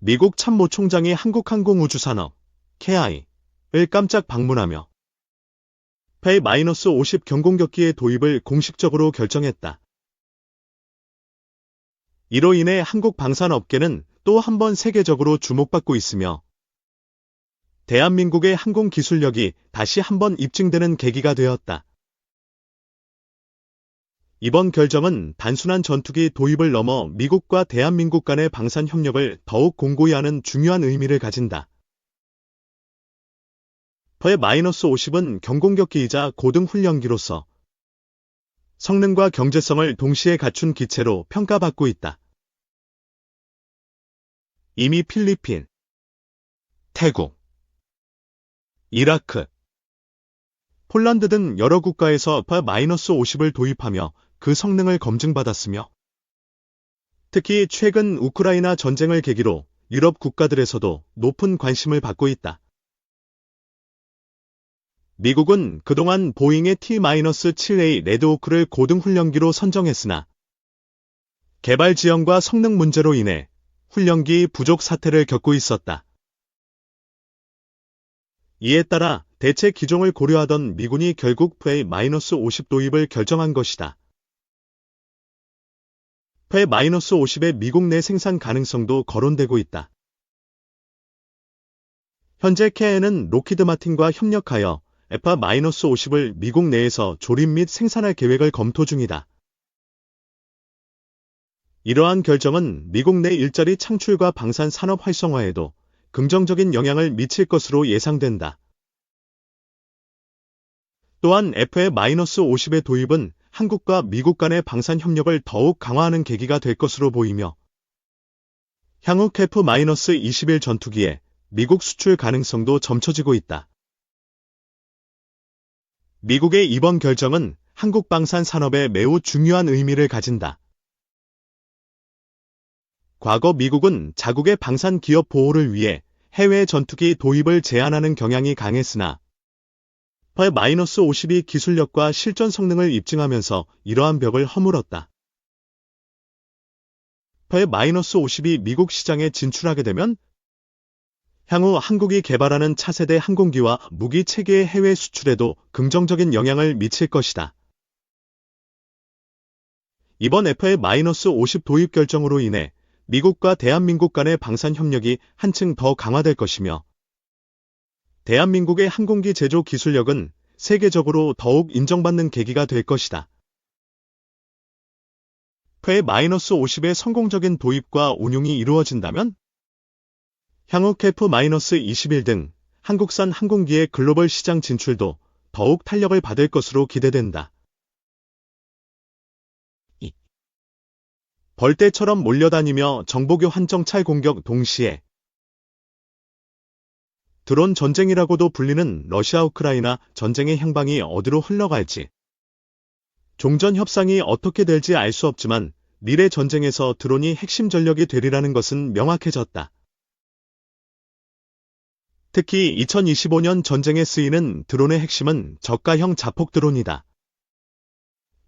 미국 참모총장이 한국항공우주산업, KI를 깜짝 방문하며 F-50 경공격기의 도입을 공식적으로 결정했다. 이로 인해 한국 방산업계는 또 한 번 세계적으로 주목받고 있으며 대한민국의 항공 기술력이 다시 한번 입증되는 계기가 되었다. 이번 결정은 단순한 전투기 도입을 넘어 미국과 대한민국 간의 방산 협력을 더욱 공고히 하는 중요한 의미를 가진다. F-50은 경공격기이자 고등훈련기로서 성능과 경제성을 동시에 갖춘 기체로 평가받고 있다. 이미 필리핀, 태국, 이라크, 폴란드 등 여러 국가에서 F-50을 도입하며 그 성능을 검증받았으며 특히 최근 우크라이나 전쟁을 계기로 유럽 국가들에서도 높은 관심을 받고 있다. 미국은 그동안 보잉의 T-7A 레드호크를 고등훈련기로 선정했으나 개발 지연과 성능 문제로 인해 훈련기 부족 사태를 겪고 있었다. 이에 따라 대체 기종을 고려하던 미군이 결국 F-50 도입을 결정한 것이다. F-50의 미국 내 생산 가능성도 거론되고 있다. 현재 KI는 로키드 마틴과 협력하여 F-50을 미국 내에서 조립 및 생산할 계획을 검토 중이다. 이러한 결정은 미국 내 일자리 창출과 방산 산업 활성화에도 긍정적인 영향을 미칠 것으로 예상된다. 또한 F-50의 도입은 한국과 미국 간의 방산 협력을 더욱 강화하는 계기가 될 것으로 보이며 향후 F-21 전투기의 미국 수출 가능성도 점쳐지고 있다. 미국의 이번 결정은 한국 방산 산업에 매우 중요한 의미를 가진다. 과거 미국은 자국의 방산 기업 보호를 위해 해외 전투기 도입을 제한하는 경향이 강했으나 F-50이 기술력과 실전 성능을 입증하면서 이러한 벽을 허물었다. F-50이 미국 시장에 진출하게 되면 향후 한국이 개발하는 차세대 항공기와 무기 체계의 해외 수출에도 긍정적인 영향을 미칠 것이다. 이번 F-50 도입 결정으로 인해 미국과 대한민국 간의 방산 협력이 한층 더 강화될 것이며 대한민국의 항공기 제조 기술력은 세계적으로 더욱 인정받는 계기가 될 것이다. F-50의 성공적인 도입과 운용이 이루어진다면 향후 F-21 등 한국산 항공기의 글로벌 시장 진출도 더욱 탄력을 받을 것으로 기대된다. 벌떼처럼 몰려다니며 정보교환 정찰 공격 동시에 드론 전쟁이라고도 불리는 러시아-우크라이나 전쟁의 향방이 어디로 흘러갈지 종전 협상이 어떻게 될지 알 수 없지만 미래 전쟁에서 드론이 핵심 전력이 되리라는 것은 명확해졌다. 특히 2025년 전쟁에 쓰이는 드론의 핵심은 저가형 자폭 드론이다.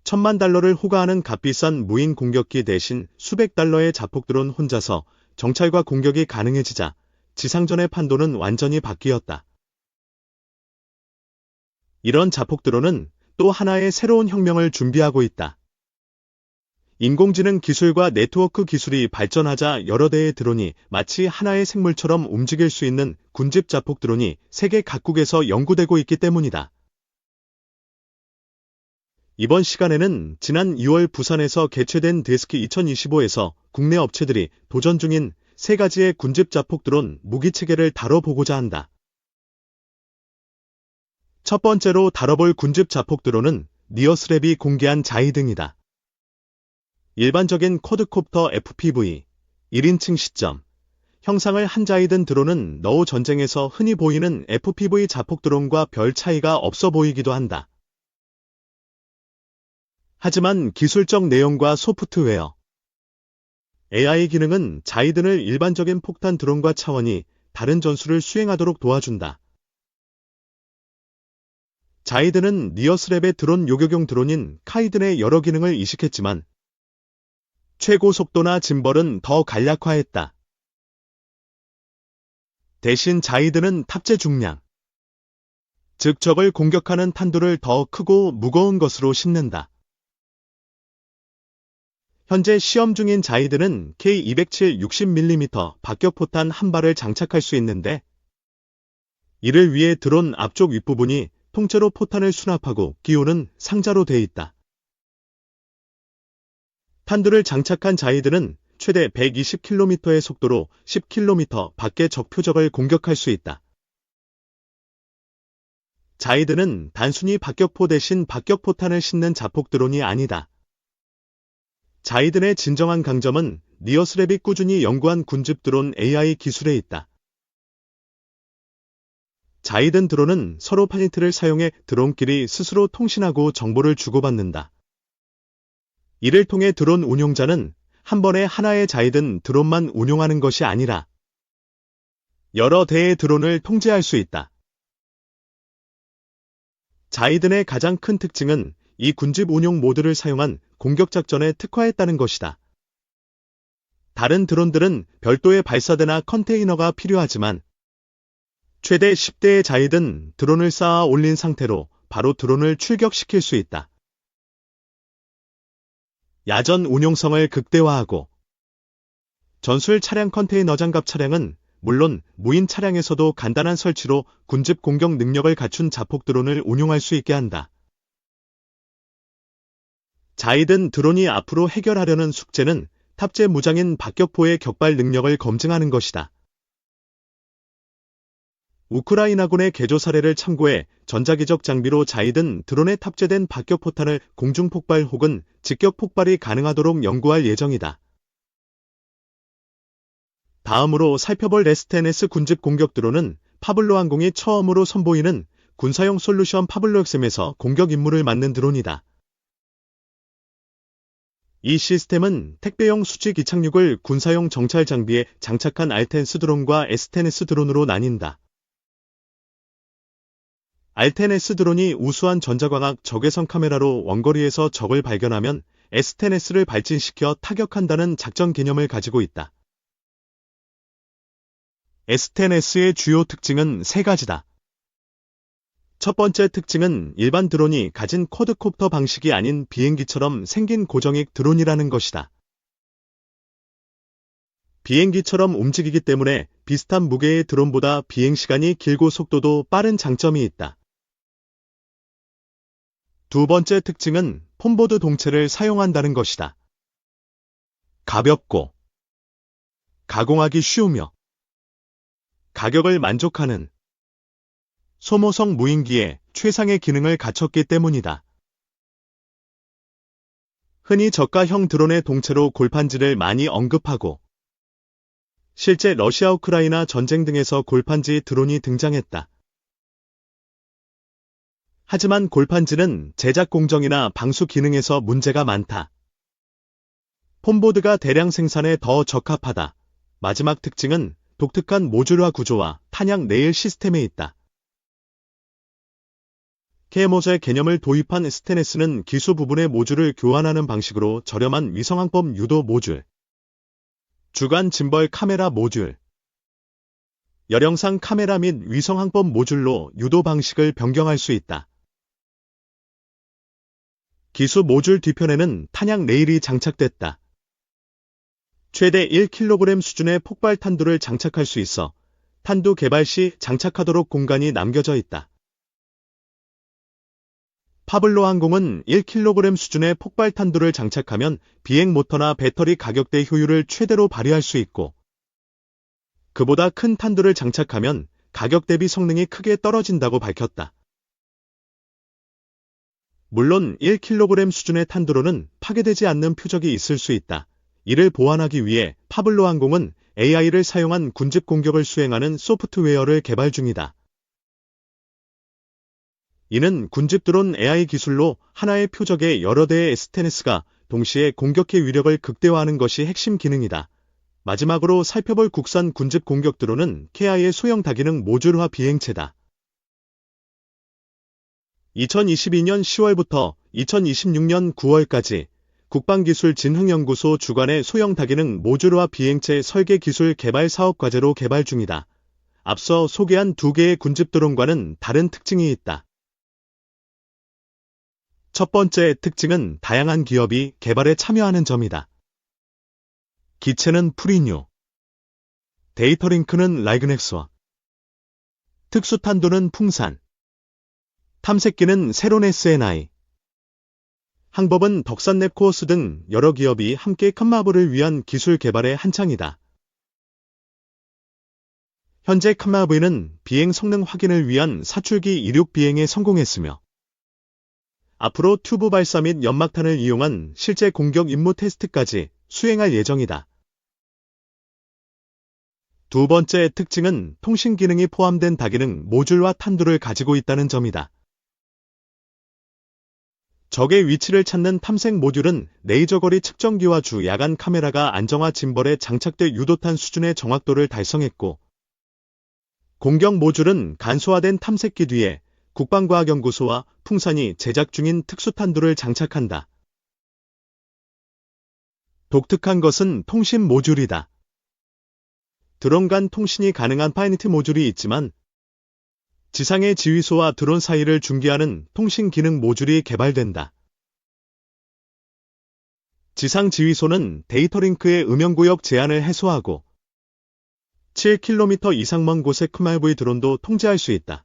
$10,000를 호가하는 값비싼 무인 공격기 대신 수백 달러의 자폭 드론 혼자서 정찰과 공격이 가능해지자 지상전의 판도는 완전히 바뀌었다. 이런 자폭 드론은 또 하나의 새로운 혁명을 준비하고 있다. 인공지능 기술과 네트워크 기술이 발전하자 여러 대의 드론이 마치 하나의 생물처럼 움직일 수 있는 군집 자폭 드론이 세계 각국에서 연구되고 있기 때문이다. 이번 시간에는 지난 2월 부산에서 개최된 데스크 2025에서 국내 업체들이 도전 중인 세 가지의 군집 자폭 드론 무기 체계를 다뤄보고자 한다. 첫 번째로 다뤄볼 군집 자폭 드론은 니어스랩이 공개한 자이등이다. 일반적인 쿼드콥터 FPV, 1인칭 시점, 형상을 한 자이든 드론은 너우 전쟁에서 흔히 보이는 FPV 자폭 드론과 별 차이가 없어 보이기도 한다. 하지만 기술적 내용과 소프트웨어, AI 기능은 자이든을 일반적인 폭탄 드론과 차원이 다른 전술을 수행하도록 도와준다. 자이든은 니어스랩의 드론 요격용 드론인 카이든의 여러 기능을 이식했지만 최고 속도나 짐벌은 더 간략화했다. 대신 자이드는 탑재 중량, 즉 적을 공격하는 탄두를 더 크고 무거운 것으로 싣는다. 현재 시험 중인 자이드는 K207 60mm 박격포탄 한 발을 장착할 수 있는데, 이를 위해 드론 앞쪽 윗부분이 통째로 포탄을 수납하고 끼우는 상자로 되어 있다. 탄두를 장착한 자이드는 최대 120km의 속도로 10km 밖의 적 표적을 공격할 수 있다. 자이드는 단순히 박격포 대신 박격포탄을 싣는 자폭 드론이 아니다. 자이든의 진정한 강점은 니어스랩이 꾸준히 연구한 군집 드론 AI 기술에 있다. 자이든 드론은 서로 파니트를 사용해 드론끼리 스스로 통신하고 정보를 주고받는다. 이를 통해 드론 운용자는 한 번에 하나의 자이든 드론만 운용하는 것이 아니라 여러 대의 드론을 통제할 수 있다. 자이든의 가장 큰 특징은 이 군집 운용 모드를 사용한 공격작전에 특화했다는 것이다. 다른 드론들은 별도의 발사대나 컨테이너가 필요하지만 최대 10대의 자이든 드론을 쌓아 올린 상태로 바로 드론을 출격시킬 수 있다. 야전 운용성을 극대화하고 전술 차량 컨테이너 장갑 차량은 물론 무인 차량에서도 간단한 설치로 군집 공격 능력을 갖춘 자폭 드론을 운용할 수 있게 한다. 자이든 드론이 앞으로 해결하려는 숙제는 탑재 무장인 박격포의 격발 능력을 검증하는 것이다. 우크라이나군의 개조 사례를 참고해 전자기적 장비로 자이든 드론에 탑재된 박격포탄을 공중폭발 혹은 직격폭발이 가능하도록 연구할 예정이다. 다음으로 살펴볼 S10S 군집 공격 드론은 파블로 항공이 처음으로 선보이는 군사용 솔루션 파블로 XM에서 공격 임무를 맡는 드론이다. 이 시스템은 택배용 수직 이착륙을 군사용 정찰 장비에 장착한 R10S 드론과 S10S 드론으로 나뉜다. R10S 드론이 우수한 전자광학 적외선 카메라로 원거리에서 적을 발견하면 S10S를 발진시켜 타격한다는 작전 개념을 가지고 있다. S10S의 주요 특징은 세 가지다. 첫 번째 특징은 일반 드론이 가진 쿼드코프터 방식이 아닌 비행기처럼 생긴 고정익 드론이라는 것이다. 비행기처럼 움직이기 때문에 비슷한 무게의 드론보다 비행시간이 길고 속도도 빠른 장점이 있다. 두 번째 특징은 폼보드 동체를 사용한다는 것이다. 가볍고 가공하기 쉬우며 가격을 만족하는 소모성 무인기에 최상의 기능을 갖췄기 때문이다. 흔히 저가형 드론의 동체로 골판지를 많이 언급하고 실제 러시아-우크라이나 전쟁 등에서 골판지 드론이 등장했다. 하지만 골판지는 제작 공정이나 방수 기능에서 문제가 많다. 폼보드가 대량 생산에 더 적합하다. 마지막 특징은 독특한 모듈화 구조와 탄약 내일 시스템에 있다. KMOS의 개념을 도입한 S10S는 기수 부분의 모듈을 교환하는 방식으로 저렴한 위성항법 유도 모듈, 주간 짐벌 카메라 모듈, 열영상 카메라 및 위성항법 모듈로 유도 방식을 변경할 수 있다. 기수 모듈 뒤편에는 탄약 레일이 장착됐다. 최대 1kg 수준의 폭발 탄두를 장착할 수 있어 탄두 개발 시 장착하도록 공간이 남겨져 있다. 파블로 항공은 1kg 수준의 폭발 탄두를 장착하면 비행 모터나 배터리 가격대 효율을 최대로 발휘할 수 있고, 그보다 큰 탄두를 장착하면 가격 대비 성능이 크게 떨어진다고 밝혔다. 물론 1kg 수준의 탄두로는 파괴되지 않는 표적이 있을 수 있다. 이를 보완하기 위해 파블로 항공은 AI를 사용한 군집 공격을 수행하는 소프트웨어를 개발 중이다. 이는 군집 드론 AI 기술로 하나의 표적에 여러 대의 S10S가 동시에 공격의 위력을 극대화하는 것이 핵심 기능이다. 마지막으로 살펴볼 국산 군집 공격 드론은 KI의 소형 다기능 모듈화 비행체다. 2022년 10월부터 2026년 9월까지 국방기술진흥연구소 주관의 소형 다기능 모듈화 비행체 설계 기술 개발 사업 과제로 개발 중이다. 앞서 소개한 두 개의 군집 드론과는 다른 특징이 있다. 첫 번째 특징은 다양한 기업이 개발에 참여하는 점이다. 기체는 프리뉴, 데이터링크는 라이그넥스와, 특수탄도는 풍산, 탐색기는 세론 SNI, 항법은 덕산랩코어스 등 여러 기업이 함께 칸마블을 위한 기술 개발에 한창이다. 현재 칸마블은 비행 성능 확인을 위한 사출기 이륙 비행에 성공했으며 앞으로 튜브 발사 및 연막탄을 이용한 실제 공격 임무 테스트까지 수행할 예정이다. 두 번째 특징은 통신 기능이 포함된 다기능 모듈과 탄두를 가지고 있다는 점이다. 적의 위치를 찾는 탐색 모듈은 레이저 거리 측정기와 주 야간 카메라가 안정화 짐벌에 장착될 유도탄 수준의 정확도를 달성했고, 공격 모듈은 간소화된 탐색기 뒤에 국방과학연구소와 풍산이 제작 중인 특수탄두를 장착한다. 독특한 것은 통신 모듈이다. 드론 간 통신이 가능한 파이니트 모듈이 있지만 지상의 지휘소와 드론 사이를 중계하는 통신 기능 모듈이 개발된다. 지상 지휘소는 데이터링크의 음영구역 제한을 해소하고 7km 이상 먼 곳의 칸마블 드론도 통제할 수 있다.